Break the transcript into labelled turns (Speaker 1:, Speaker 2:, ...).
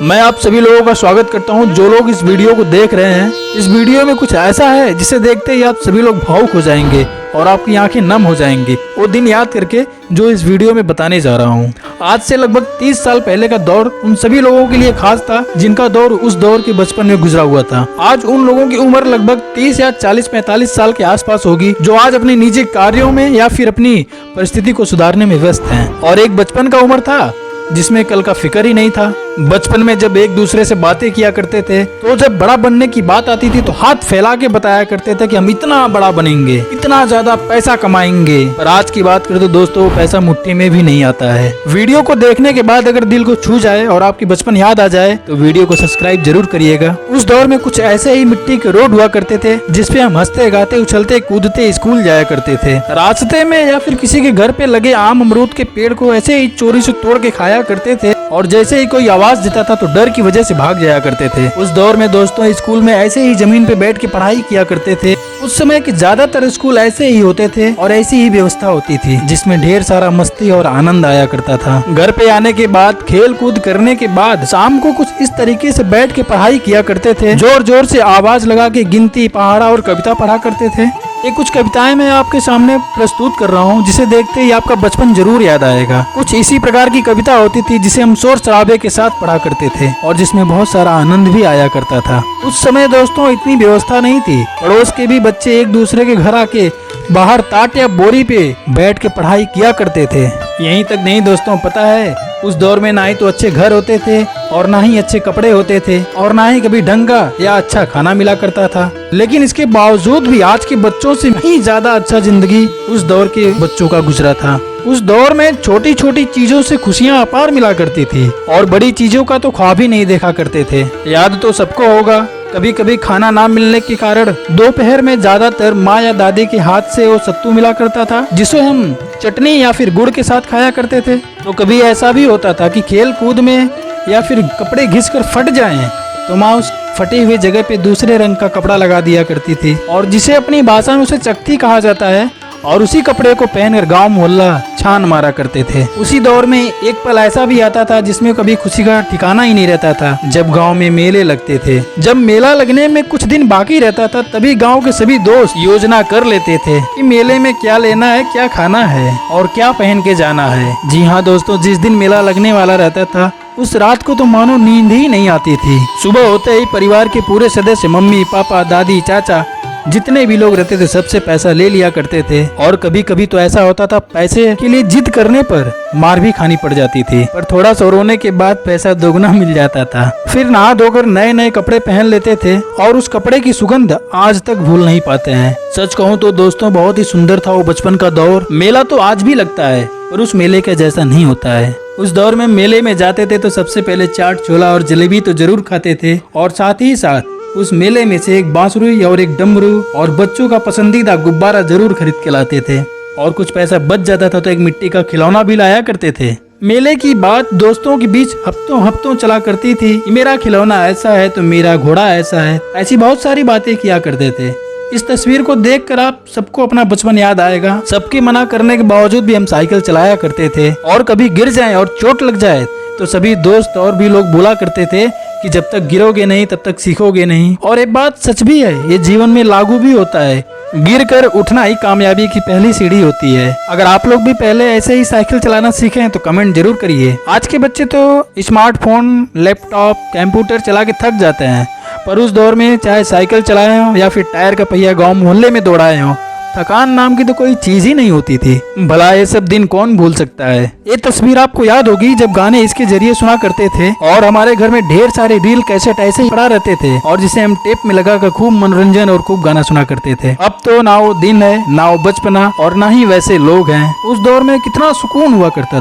Speaker 1: मैं आप सभी लोगों का स्वागत करता हूं जो लोग इस वीडियो को देख रहे हैं। इस वीडियो में कुछ ऐसा है जिसे देखते ही आप सभी लोग भावुक हो जाएंगे और आपकी आंखें नम हो जाएंगी वो दिन याद करके जो इस वीडियो में बताने जा रहा हूं। आज से लगभग 30 साल पहले का दौर उन सभी लोगों के लिए खास था जिनका दौर उस दौर के बचपन में गुजरा हुआ था। आज उन लोगों की उम्र लगभग 30 या 40-45 साल के आसपास होगी जो आज अपने निजी कार्यों में या फिर अपनी परिस्थिति को सुधारने में व्यस्त हैं। और एक बचपन का उम्र था जिसमें कल का फिक्र ही नहीं था। बचपन में जब एक दूसरे से बातें किया करते थे तो जब बड़ा बनने की बात आती थी तो हाथ फैला के बताया करते थे कि हम इतना बड़ा बनेंगे, इतना ज्यादा पैसा कमाएंगे। पर आज की बात करें तो दोस्तों पैसा मुट्ठी में भी नहीं आता है। वीडियो को देखने के बाद अगर दिल को छू जाए और आपकी बचपन याद आ जाए तो वीडियो को सब्सक्राइब जरूर करिएगा। उस दौर में कुछ ऐसे ही मिट्टी के रोड हुआ करते थे जिसपे हम हंसते गाते उछलते कूदते स्कूल जाया करते थे। रास्ते में या फिर किसी के घर पे लगे आम अमरूद के पेड़ को ऐसे ही चोरी से तोड़ के खाया करते थे और जैसे ही कोई आवाज देता था तो डर की वजह से भाग जाया करते थे। उस दौर में दोस्तों स्कूल में ऐसे ही जमीन पे बैठ के पढ़ाई किया करते थे। उस समय के ज्यादातर स्कूल ऐसे ही होते थे और ऐसी ही व्यवस्था होती थी जिसमें ढेर सारा मस्ती और आनंद आया करता था। घर पे आने के बाद खेल कूद करने के बाद शाम को कुछ इस तरीके से बैठ के पढ़ाई किया करते थे। जोर जोर से आवाज लगा के गिनती पहाड़ा और कविता पढ़ा करते थे। ये कुछ कविताएं मैं आपके सामने प्रस्तुत कर रहा हूँ जिसे देखते ही आपका बचपन जरूर याद आएगा। कुछ इसी प्रकार की कविता होती थी जिसे हम शोर शराबे के साथ पढ़ा करते थे और जिसमें बहुत सारा आनंद भी आया करता था। उस समय दोस्तों इतनी व्यवस्था नहीं थी। पड़ोस के भी बच्चे एक दूसरे के घर आके बाहर टाट या बोरी पे बैठ के पढ़ाई किया करते थे। यहीं तक नहीं दोस्तों, पता है उस दौर में ना ही तो अच्छे घर होते थे और ना ही अच्छे कपड़े होते थे और ना ही कभी ढंग का या अच्छा खाना मिला करता था। लेकिन इसके बावजूद भी आज के बच्चों से ही ज्यादा अच्छा जिंदगी उस दौर के बच्चों का गुजरा था। उस दौर में छोटी छोटी चीजों से खुशियां अपार मिला करती थी और बड़ी चीजों का तो ख्वाब ही नहीं देखा करते थे। याद तो सबको होगा कभी कभी खाना ना मिलने के कारण दोपहर में ज्यादातर माँ या दादी के हाथ से वो सत्तू मिला करता था जिसे हम चटनी या फिर गुड़ के साथ खाया करते थे। तो कभी ऐसा भी होता था कि खेल कूद में या फिर कपड़े घिसकर फट जाएं तो माँ उस फटी हुई जगह पे दूसरे रंग का कपड़ा लगा दिया करती थी और जिसे अपनी भाषा में उसे चकती कहा जाता है और उसी कपड़े को पहनकर गांव मोहल्ला छान मारा करते थे। उसी दौर में एक पल ऐसा भी आता था जिसमें कभी खुशी का ठिकाना ही नहीं रहता था जब गांव में मेले लगते थे। जब मेला लगने में कुछ दिन बाकी रहता था तभी गांव के सभी दोस्त योजना कर लेते थे कि मेले में क्या लेना है, क्या खाना है और क्या पहन के जाना है। जी हाँ दोस्तों, जिस दिन मेला लगने वाला रहता था उस रात को तो मानो नींद ही नहीं आती थी। सुबह होते ही परिवार के पूरे सदस्य मम्मी पापा दादी चाचा जितने भी लोग रहते थे सबसे पैसा ले लिया करते थे और कभी कभी तो ऐसा होता था पैसे के लिए जिद करने पर मार भी खानी पड़ जाती थी। पर थोड़ा सा रोने के बाद पैसा दोगुना मिल जाता था। फिर नहा धोकर नए नए कपड़े पहन लेते थे और उस कपड़े की सुगंध आज तक भूल नहीं पाते हैं। सच कहूँ तो दोस्तों बहुत ही सुंदर था वो बचपन का दौर। मेला तो आज भी लगता है पर उस मेले के जैसा नहीं होता है। उस दौर में मेले में जाते थे तो सबसे पहले चाट छोला और जलेबी तो जरूर खाते थे और साथ ही साथ उस मेले में से एक बांसुरी और एक डमरू और बच्चों का पसंदीदा गुब्बारा जरूर खरीद के लाते थे और कुछ पैसा बच जाता था तो एक मिट्टी का खिलौना भी लाया करते थे। मेले की बात दोस्तों के बीच हफ्तों हफ्तों चला करती थी। मेरा खिलौना ऐसा है तो मेरा घोड़ा ऐसा है, ऐसी बहुत सारी बातें किया करते थे। इस तस्वीर को देखकर आप सबको अपना बचपन याद आएगा। सबके मना करने के बावजूद भी हम साइकिल चलाया करते थे और कभी गिर जाएं और चोट लग जाए तो सभी दोस्त और भी लोग बोला करते थे कि जब तक गिरोगे नहीं तब तक सीखोगे नहीं। और एक बात सच भी है, ये जीवन में लागू भी होता है। गिर कर उठना ही कामयाबी की पहली सीढ़ी होती है। अगर आप लोग भी पहले ऐसे ही साइकिल चलाना सीखे तो कमेंट जरूर करिए। आज के बच्चे तो स्मार्टफोन लैपटॉप कंप्यूटर चला के थक जाते हैं पर उस दौर में चाहे साइकिल चलाए हो या फिर टायर का पहिया गाँव मोहल्ले में दौड़ाए हो, थकान नाम की तो कोई चीज ही नहीं होती थी। भला ये सब दिन कौन भूल सकता है। ये तस्वीर आपको याद होगी जब गाने इसके जरिए सुना करते थे और हमारे घर में ढेर सारे रील कैसेट ऐसे ही पड़ा रहते थे और जिसे हम टेप में लगा कर खूब मनोरंजन और खूब गाना सुना करते थे। अब तो ना वो दिन है ना वो बचपना और ना ही वैसे लोग हैं। उस दौर में कितना सुकून हुआ करता था।